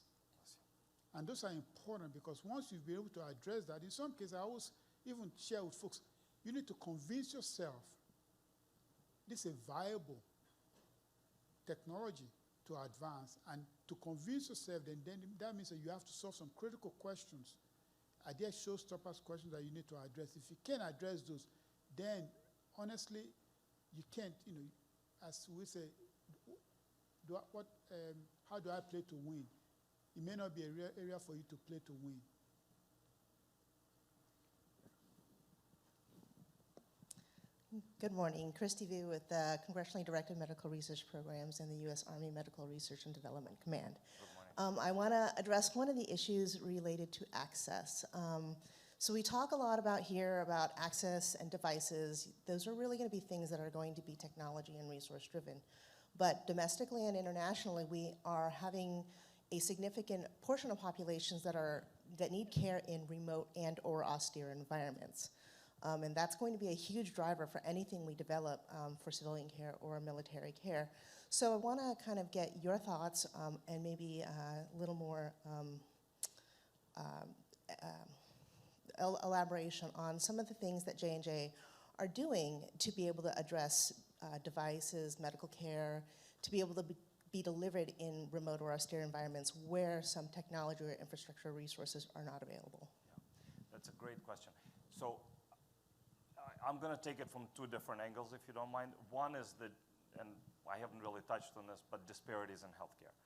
And those are important because once you've been able to address that, in some cases I always even share with folks, you need to convince yourself this is a viable technology to advance. And to convince yourself, then that means that you have to solve some critical questions. Are there showstoppers questions that you need to address? If you can't address those, then honestly, you can't, as we say, how do I play to win? It may not be a real area for you to play to win. Good morning. Christy Vu with the Congressionally Directed Medical Research Programs in the U.S. Army Medical Research and Development Command. I want to address one of the issues related to access. So we talk a lot about access and devices. Those are really going to be things that are going to be technology and resource driven. But domestically and internationally, we are having a significant portion of populations that need care in remote and or austere environments. And that's going to be a huge driver for anything we develop for civilian care or military care. So I want to kind of get your thoughts and maybe a little more elaboration on some of the things that J&J are doing to be able to address devices, medical care, to be able to be delivered in remote or austere environments where some technology or infrastructure resources are not available. Yeah, that's a great question. So I'm going to take it from two different angles, if you don't mind. One is and I haven't really touched on this, but disparities in healthcare.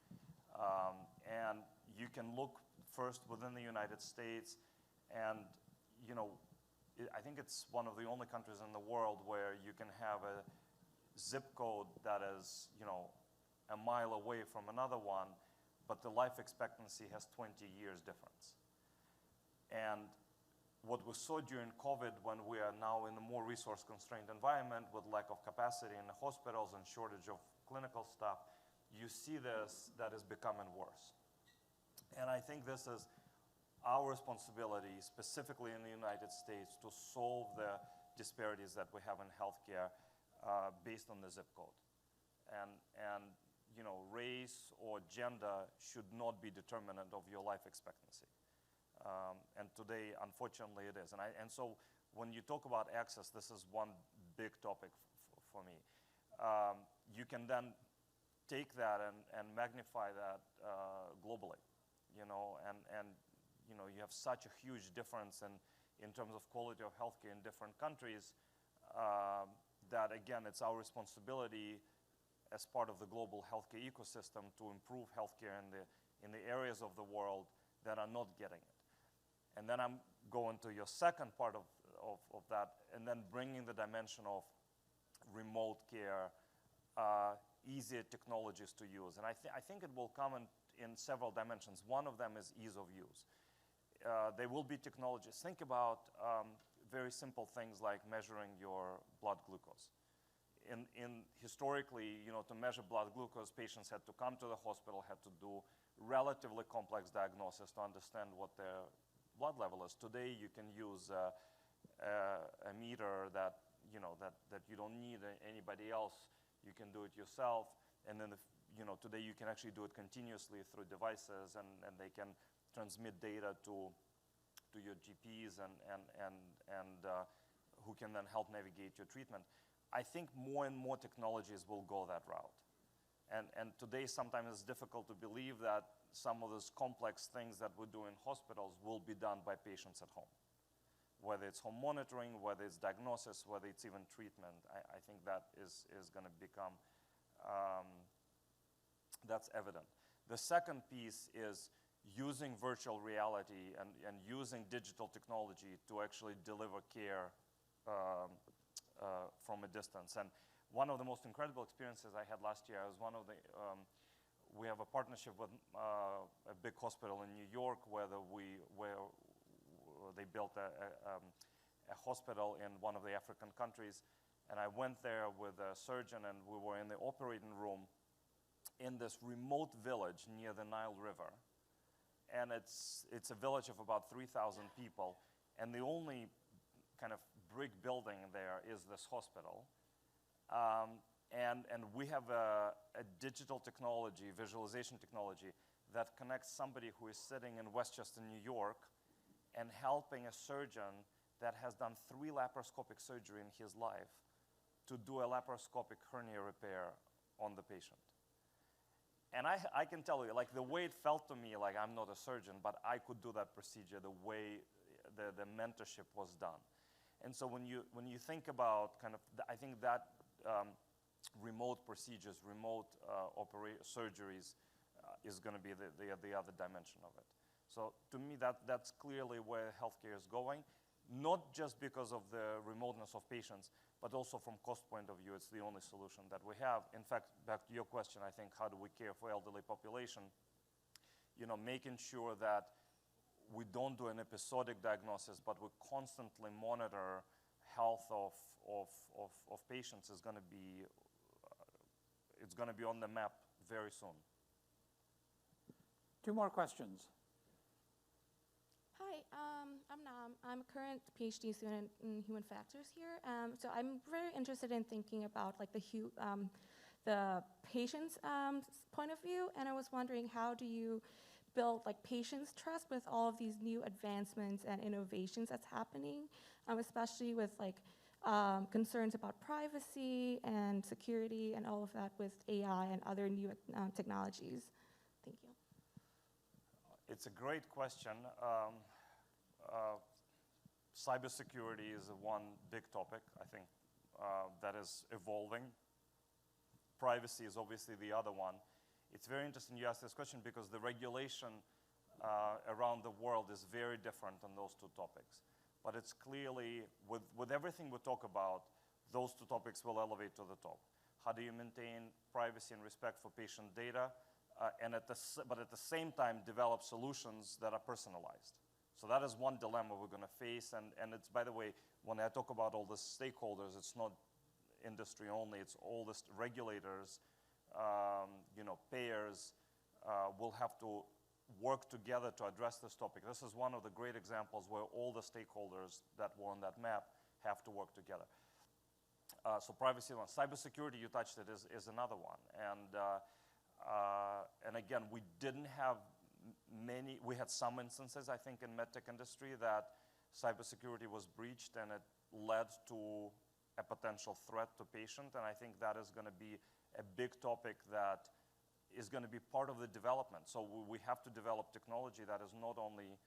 And you can look first within the United States, and I think it's one of the only countries in the world where you can have a zip code that is, a mile away from another one, but the life expectancy has 20 years difference. And what we saw during COVID, when we are now in a more resource-constrained environment with lack of capacity in the hospitals and shortage of clinical staff, you see this that is becoming worse. And I think this is our responsibility, specifically in the United States, to solve the disparities that we have in healthcare based on the zip code. And race or gender should not be determinant of your life expectancy. And today, unfortunately, it is. And so when you talk about access, this is one big topic for me. You can then take that and magnify that globally, and you have such a huge difference in terms of quality of healthcare in different countries, that again, it's our responsibility as part of the global healthcare ecosystem to improve healthcare in the areas of the world that are not getting it. And then I'm going to your second part of that, and then bringing the dimension of remote care, easier technologies to use. And I think it will come in several dimensions. One of them is ease of use. There will be technologies. Think about very simple things like measuring your blood glucose. Historically, to measure blood glucose, patients had to come to the hospital, had to do relatively complex diagnosis to understand what their blood level is. Today, you can use a meter that you don't need anybody else. You can do it yourself, and then today you can actually do it continuously through devices, and they can transmit data to your GPs and who can then help navigate your treatment. I think more and more technologies will go that route. And today, sometimes it's difficult to believe that some of those complex things that we do in hospitals will be done by patients at home. Whether it's home monitoring, whether it's diagnosis, whether it's even treatment, I think that is going to become, that's evident. The second piece is using virtual reality and using digital technology to actually deliver care from a distance. And one of the most incredible experiences I had last year was we have a partnership with a big hospital in New York where they built a hospital in one of the African countries. And I went there with a surgeon, and we were in the operating room in this remote village near the Nile River. And it's a village of about 3,000 people, and the only kind of brick building there is this hospital. And we have a digital technology, visualization technology, that connects somebody who is sitting in Westchester, New York, and helping a surgeon that has done 3 laparoscopic surgery in his life to do a laparoscopic hernia repair on the patient. And I can tell you, like the way it felt to me, like I'm not a surgeon, but I could do that procedure the way the mentorship was done. And so when you think about kind of, I think that remote procedures, remote surgeries is going to be the other dimension of it. So to me, that's clearly where healthcare is going, not just because of the remoteness of patients, but also from cost point of view, it's the only solution that we have. In fact, back to your question, I think, how do we care for elderly population? Making sure that we don't do an episodic diagnosis, but we constantly monitor health of patients is going to be, it's going to be on the map very soon. 2 more questions. Hi, I'm Nam. I'm a current PhD student in human factors here. So I'm very interested in thinking about like the patient's point of view, and I was wondering, how do you build like patients' trust with all of these new advancements and innovations that's happening, especially with like concerns about privacy and security and all of that with AI and other new technologies? Thank you. It's a great question. Cybersecurity is one big topic, I think, that is evolving. Privacy is obviously the other one. It's very interesting you ask this question because the regulation around the world is very different on those 2 topics. But it's clearly, with everything we talk about, those 2 topics will elevate to the top. How do you maintain privacy and respect for patient data? But at the same time, develop solutions that are personalized. So that is one dilemma we're going to face. And it's, by the way, when I talk about all the stakeholders, it's not industry only, it's all the regulators, payers will have to work together to address this topic. This is one of the great examples where all the stakeholders that were on that map have to work together. So privacy one. Cybersecurity, you touched it, is another one. And again, we didn't have many, we had some instances, I think, in medtech industry that cybersecurity was breached and it led to a potential threat to patient. And I think that is going to be a big topic that is going to be part of the development. So we have to develop technology that is not only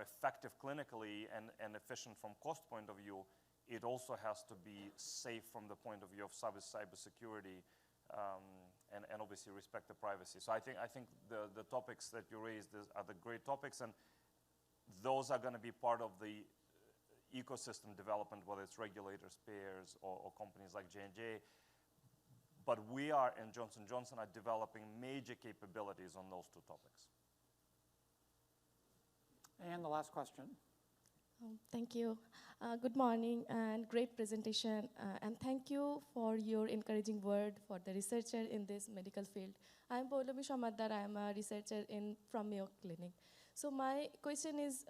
effective clinically and efficient from cost point of view, it also has to be safe from the point of view of cybersecurity, and obviously respect the privacy. So I think the topics that you raised are the great topics, and those are going to be part of the ecosystem development, whether it's regulators, payers, or companies like J&J. But we are, in Johnson & Johnson, are developing major capabilities on those two topics. And the last question. Thank you. Good morning and great presentation. And thank you for your encouraging word for the researcher in this medical field. I'm Paulavi Shamadar. I'm a researcher from Mayo Clinic. So my question is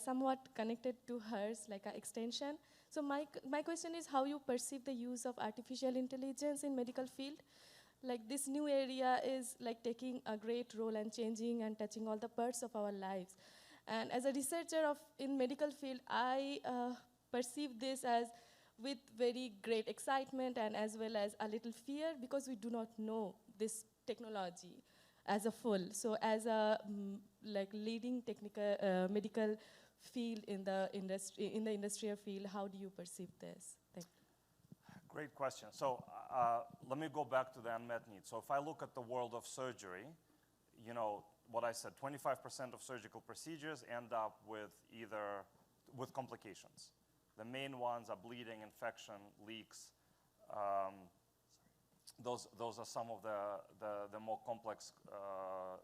somewhat connected to hers, like an extension. So my question is how you perceive the use of artificial intelligence in medical field. Like this new area is like taking a great role and changing and touching all the parts of our lives. And as a researcher in medical field, I perceive this as with very great excitement and as well as a little fear because we do not know this technology as a full. So as a like leading technical medical field in the industrial field, how do you perceive this? Thank you. Great question. So let me go back to the unmet needs. So if I look at the world of surgery, what I said, 25% of surgical procedures end up with complications. The main ones are bleeding, infection, leaks. Those are some of the more complex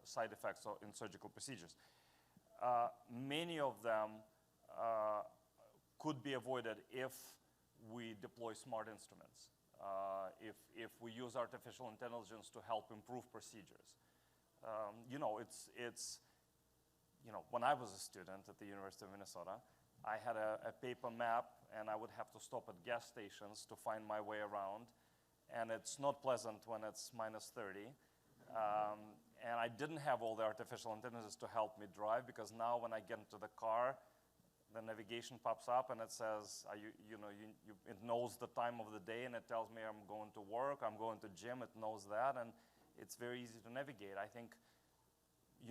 side effects in surgical procedures. Many of them could be avoided if we deploy smart instruments, if we use artificial intelligence to help improve procedures. When I was a student at the University of Minnesota, I had a paper map, and I would have to stop at gas stations to find my way around. And it's not pleasant when it's -30. And I didn't have all the artificial intelligence to help me drive, because now when I get into the car, the navigation pops up and it says, it knows the time of the day, and it tells me I'm going to work, I'm going to gym, it knows that, and it's very easy to navigate. I think,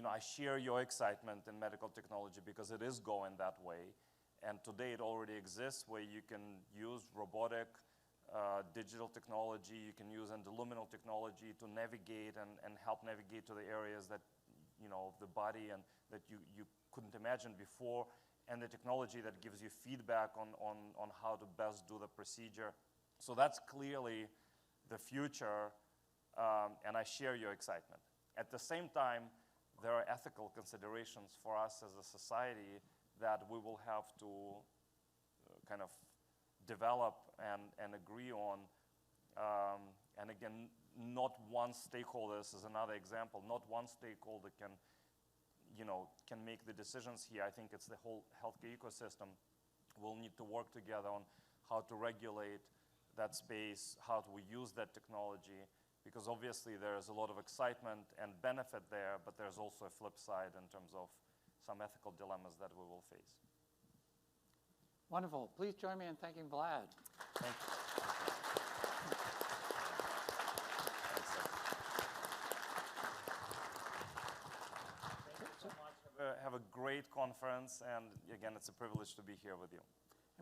I share your excitement in medical technology because it is going that way. And today it already exists where you can use robotic, digital technology, you can use endoluminal technology to navigate and help navigate to the areas that, of the body and that you couldn't imagine before, and the technology that gives you feedback on how to best do the procedure. So that's clearly the future, and I share your excitement. At the same time, there are ethical considerations for us as a society that we will have to kind of develop and agree on. And again, not one stakeholder, this is another example, not one stakeholder can make the decisions here. I think it's the whole healthcare ecosystem. We'll need to work together on how to regulate that space, how do we use that technology, because obviously there's a lot of excitement and benefit there, but there's also a flip side in terms of some ethical dilemmas that we will face. Wonderful. Please join me in thanking Vlad. Thank you. Thank you so much. Have a great conference, and again, it's a privilege to be here with you.